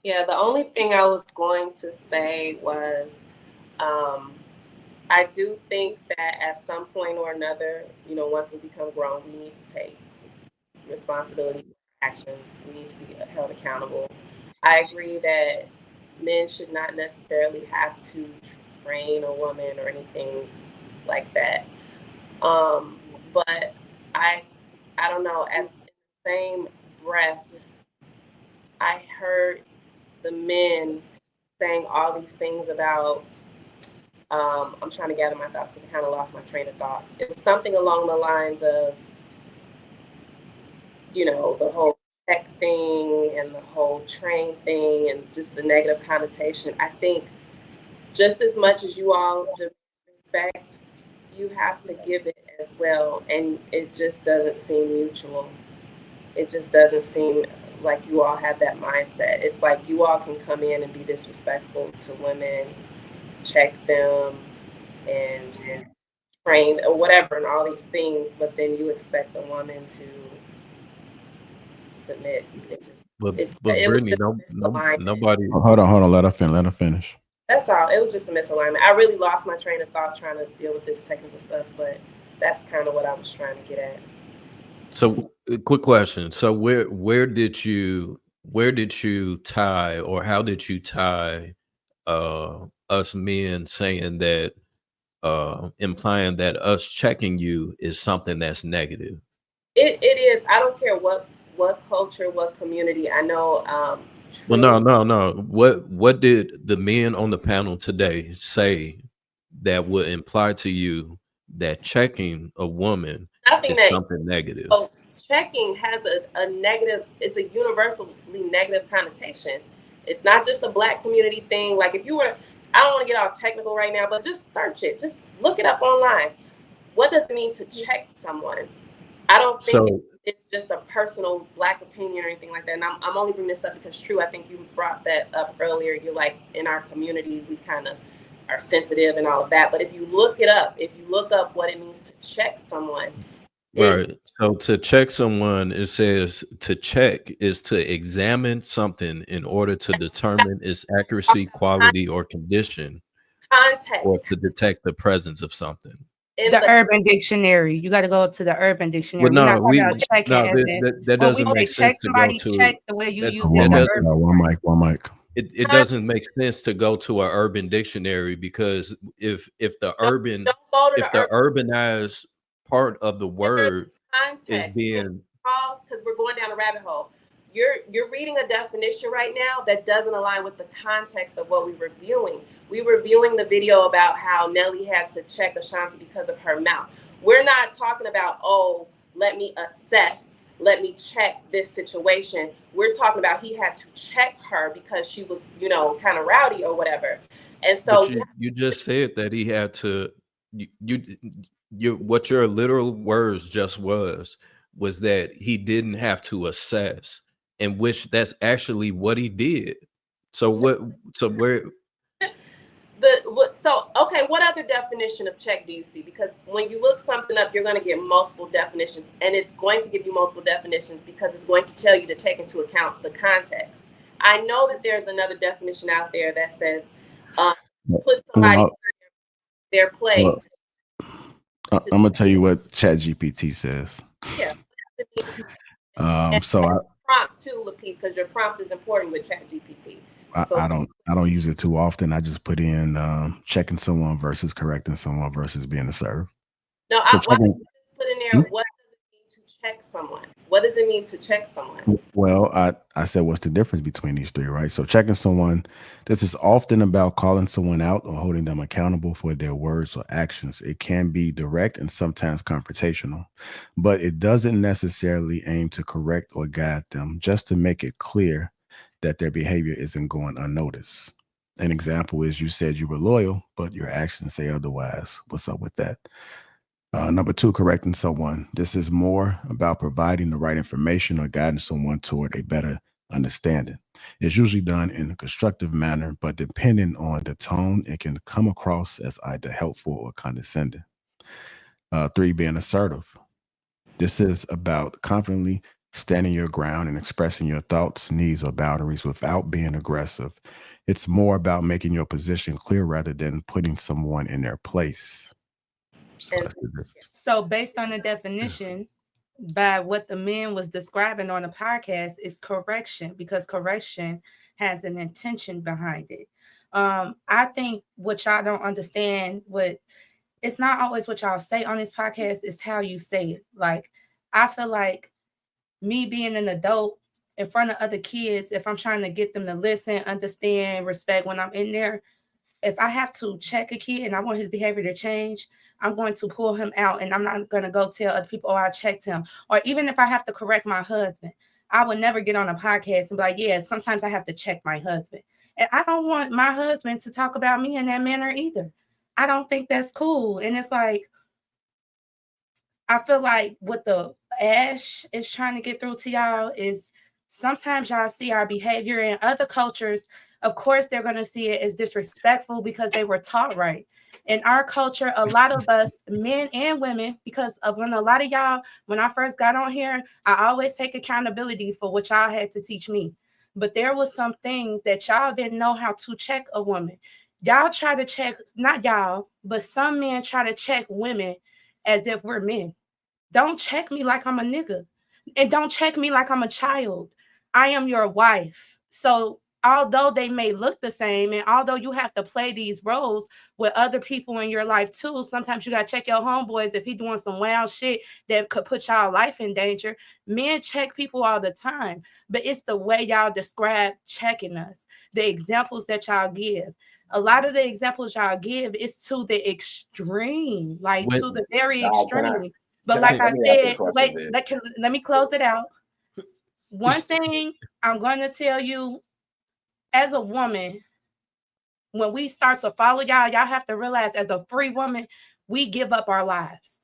Yeah, the only thing I was going to say was um, I do think that at some point or another, once we become grown, we need to take responsibility for our actions. We need to be held accountable. I agree that men should not necessarily have to train a woman or anything like that. Um, but I, I don't know. At the same breath, I heard the men saying all these things about. I'm trying to gather my thoughts because I kind of lost my train of thoughts. It was something along the lines of, the whole tech thing and the whole train thing and just the negative connotation. I think just as much as you all respect, you have to give it as well. And it just doesn't seem mutual. It just doesn't seem like you all have that mindset. It's like you all can come in and be disrespectful to women, check them, and train or whatever, and all these things, but then you expect a woman to submit. But It was Brittany, just no, a no, misalignment. nobody. Hold on. Let her finish. That's all. It was just a misalignment. I really lost my train of thought trying to deal with this technical stuff, but that's kind of what I was trying to get at. So, quick question. So, where did you tie, or how did you tie us men saying that, implying that us checking you is something that's negative? It is. I don't care what culture, what community. I know. Well, no, Truth. no, no. What did the men on the panel today say that would imply to you that checking a woman Nothing is that something negative? oh, checking has a negative. It's a universally negative connotation. It's not just a black community thing. Like if you were, I don't want to get all technical right now, but just search it. Just look it up online. What does it mean to check someone? I don't think So, it's just a personal black opinion or anything like that. And I'm only bringing this up because, True, I think you brought that up earlier. You're like, in our community, we kind of are sensitive and all of that. But if you look it up, if you look up what it means to check someone, it right. So to check someone, it says to check is to examine something in order to determine its accuracy, quality, or condition, or context to detect the presence of something. in The the Urban Dictionary. You got to go to the Urban Well, Dictionary. We're not no, talking about we checking no as that, in that that when we doesn't say make sense check to go somebody, to check the way you that use it One in that the mic, doesn't urban. y'all. One mic. it context. doesn't make sense to go to a urban dictionary, because if the Don't, urban don't go to the if the urban. urbanized part of the There's word is context. We're going being to pause because we're going down a rabbit hole. You're reading a definition right now that doesn't align with the context of what we were viewing. We were viewing the video about how Nelly had to check Ashanti because of her mouth. We're not talking about, oh, let me assess, let me check this situation. We're talking about he had to check her because she was, kind of rowdy or whatever. And so but you just said that he had to you what your literal words just was that he didn't have to assess, and which that's actually what he did. So what so where okay, what other definition of check do you see? Because when you look something up, you're going to get multiple definitions, and it's going to give you multiple definitions because it's going to tell you to take into account the context. I know that there's another definition out there that says um, put somebody Well, in their place. well, I'm gonna tell you what Chat GPT says. Yeah, what does it mean to, and So prompt too, Lapeef, because your prompt is important with Chat GPT. So I don't use it too often. I just put in checking someone versus correcting someone versus being a serve. no, So why don't checking. you just put in Hmm? there what does it mean to check someone? What does it mean to check someone? Well, I said what's the difference between these three, right? So checking someone, this is often about calling someone out or holding them accountable for their words or actions. It can be direct and sometimes confrontational, but it doesn't necessarily aim to correct or guide them, just to make it clear that their behavior isn't going unnoticed. An example is you said you were loyal, but your actions say otherwise. What's up with that? Number two, correcting someone. This is more about providing the right information or guiding someone toward a better understanding. It's usually done in a constructive manner, but depending on the tone, it can come across as either helpful or condescending. Three, being assertive. This is about confidently standing your ground and expressing your thoughts, needs, or boundaries without being aggressive. It's more about making your position clear rather than putting someone in their place. So And that's the difference. So based on the definition, by what the man was describing on the podcast is correction, because correction has an intention behind it. I think what y'all don't understand, what it's not always what y'all say on this podcast, is how you say it. Like, I feel like me being an adult in front of other kids, if I'm trying to get them to listen, understand, respect when I'm in there, if I have to check a kid and I want his behavior to change, I'm going to pull him out and I'm not going to go tell other people, oh, I checked him. Or even if I have to correct my husband, I would never get on a podcast and be like, yeah, sometimes I have to check my husband. And I don't want my husband to talk about me in that manner either. I don't think that's cool. And it's like, I feel like what the Ash is trying to get through to y'all is sometimes y'all see our behavior in other cultures. Of course, they're going to see it as disrespectful because they were taught right. In our culture, a lot of us, men and women, because of when a lot of y'all, when I first got on here, I always take accountability for what y'all had to teach me. But there was some things that y'all didn't know how to check a woman. Y'all try to check, not y'all, but some men try to check women as if we're men. Don't check me like I'm a nigga. And don't check me like I'm a child. I am your wife. So although they may look the same, and although you have to play these roles with other people in your life too, sometimes you gotta check your homeboys if he doing some wild shit that could put y'all life in danger. Men check people all the time, but it's the way y'all describe checking us, the examples that y'all give. A lot of the examples y'all give is to the extreme, like When to the very Now, extreme. But can I like let I me ask you a said, question, wait, Biz? let me close it out. One thing I'm going to tell you, as a woman, when we start to follow y'all, y'all have to realize as a free woman, we give up our lives.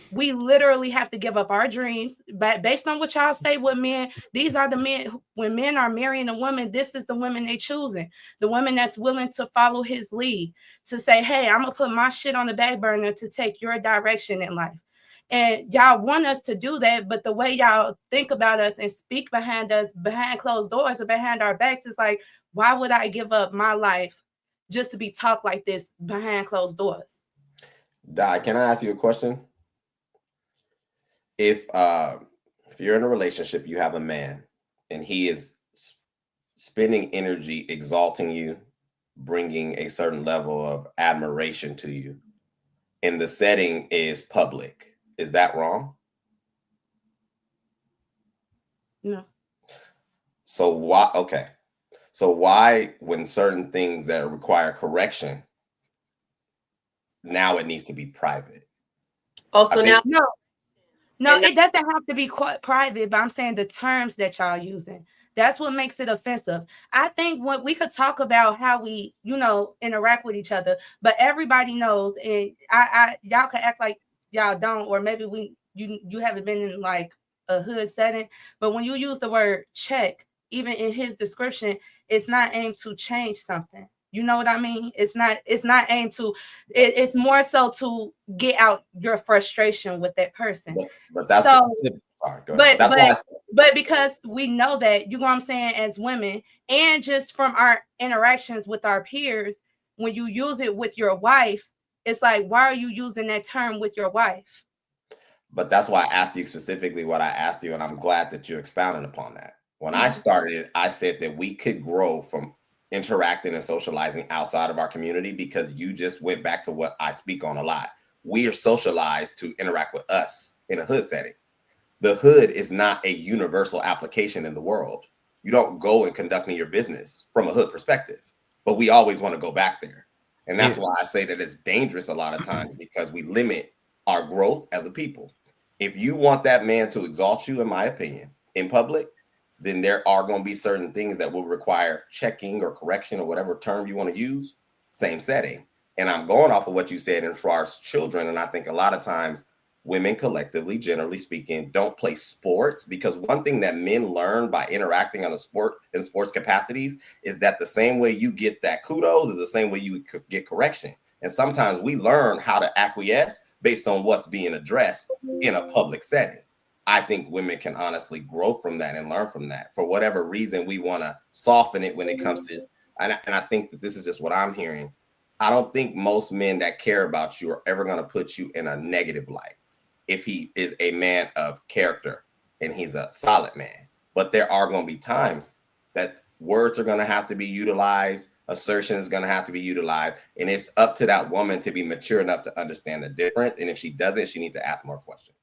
We literally have to give up our dreams. But based on what y'all say with men, these are the men. When men are marrying a woman, this is the women they choosing. The woman that's willing to follow his lead, to say, hey, I'm gonna put my shit on the back burner to take your direction in life. And y'all want us to do that, but the way y'all think about us and speak behind us, behind closed doors or behind our backs, is like, why would I give up my life just to be talked like this behind closed doors? Di, can I ask you a question? If you're in a relationship, you have a man, and he is spending energy exalting you, bringing a certain level of admiration to you, and the setting is public, is that wrong? No. So why? Okay. So why, when certain things that require correction, now it needs to be private? Oh, I so think now, No, and now it doesn't have to be quite private, but I'm saying the terms that y'all using. That's what makes it offensive. I think what we could talk about how we, interact with each other, but everybody knows, and y'all can act like y'all don't, or maybe you haven't been in like a hood setting, but when you use the word check, even in his description, it's not aimed to change something. You know what I mean? It's not aimed to, it's more so to get out your frustration with that person. but that's So, all right, go ahead. but That's why but but because we know that, you know what I'm saying, as women, and just from our interactions with our peers, when you use it with your wife, it's like, why are you using that term with your wife? but that's why I asked you specifically what I asked you, and I'm glad that you expounded upon that. When I Mhm. started, I said that we could grow from interacting and socializing outside of our community, because you just went back to what I speak on a lot. We are socialized to interact with us in a hood setting. The hood is not a universal application in the world. You don't go and conducting your business from a hood perspective, but we always want to go back there. And that's it, why I say that it's dangerous a lot of times, because we limit our growth as a people. If you want that man to exalt you, in my opinion, in public, then there are going to be certain things that will require checking or correction, or whatever term you want to use, same setting. And I'm going off of what you said in far as children. And I think a lot of times women collectively, generally speaking, don't play sports, because one thing that men learn by interacting on a sport in sports capacities is that the same way you get that kudos is the same way you get correction. And sometimes we learn how to acquiesce based on what's being addressed in a public setting. I think women can honestly grow from that and learn from that. For whatever reason, we want to soften it when it comes to, and I think that this is just what I'm hearing. I don't think most men that care about you are ever going to put you in a negative light if he is a man of character and he's a solid man. But there are going to be times that words are going to have to be utilized, assertion is going to have to be utilized, and it's up to that woman to be mature enough to understand the difference. And if she doesn't, she needs to ask more questions.